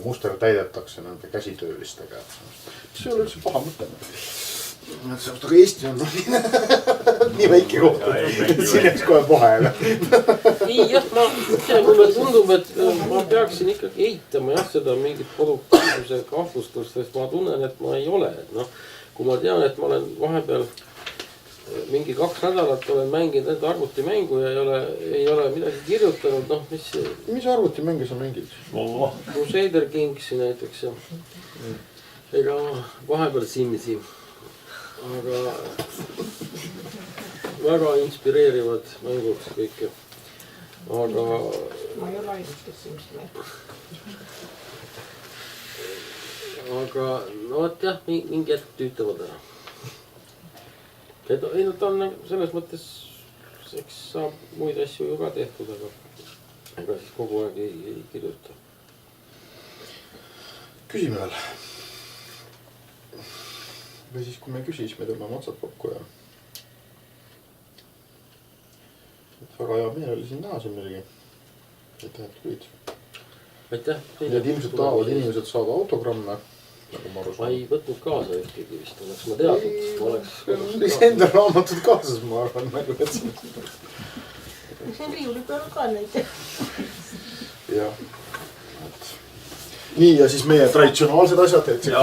muster täidetakse nende käsitöölistega. See ei ole üldse paha mõte. Aga Eesti on nii väike koht, et siin jääks kohe pohe. Ei jah, mulle tundub, et ma peaksin ikkagi eitama jah seda mingit produktiivsuse kahtlustust, sest ma tunnen, et ma ei ole. Kui ma tean, et ma olen vahepeal mingi 2 nädalat olen mänginud enda arvutimängu ja ei ole midagi kirjutanud, mis arvutimängu sa mängid? Crusader Kingsi näiteks ja ega vahepeal Simsi, aga väga inspireerivad mängud kõik, aga ma ei ole ainult, kes Simsi mängib. Aga no võt jah, mingi hetk tüütavad ära. Ei, ta on selles mõttes, eks saab muid asju ju ka tehtud, aga ega siis kogu aeg ei kirjuta. Küsime veel. Või siis, kui me küsis, me tõmbame otsad kokku ja väga hea meel oli siin näha siin midagi. Aitäh, et tulid. Aitäh. Need ilmselt tahavad inimesed saada autogramme. Ma ei võtnud kaasa ühtegi vist, oleks ma teadnud. Oleks enda raamatud kaasas, ma arvan, nagu jätsin. See on riiuli peal ka neid. Jah. Nii, ja siis meie traditsionaalsed asjad, et see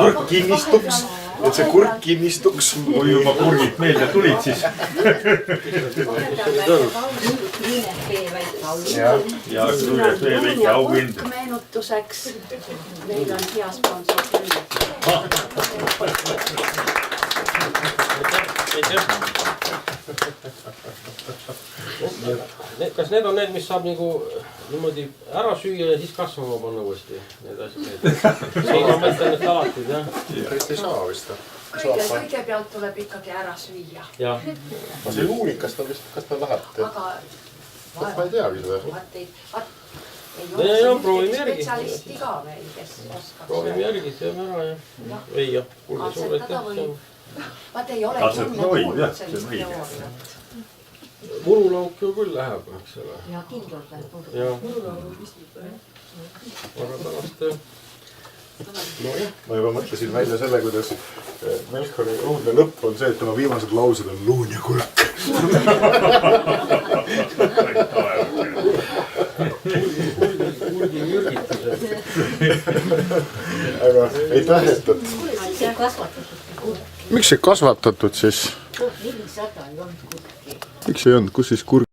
kurk kinnistuks. Kui juba kurgid meelde tulid, siis. Ja väike auhind. Meenutuseks. Meil on hea sponsor küll. Kas need on need, mis saab niimoodi ära süüa ja siis kasvama panna uuesti? Need asjad. Siin on mõtlen, et alati, jah. Kõik ei saa vist. Kõigepealt tuleb ikkagi ära süüa. Ma see luulik, kas ta läheb? Aga ma ei teagi seda. Ei ole sellist spetsialisti ka veel, kes oskab. Proovime järgi, seeme ära ja ei jah, kuulge suured jah. Vaat ei ole tunne sellist teooriat. Murulauk ju küll läheb, eks ole. Ja kindlalt läheb murulauk. Aga pärast... Ma juba mõtlesin välja selle, kuidas Melchori luule lõpp on see, et tema viimased laused on luun ja kurk. Kurgi mürgitused. Aga ei tähetud. See on kasvatatud kurk. Miks see kasvatatud siis? Miks ei olnud kurki? Miks ei olnud? Kus siis kurk?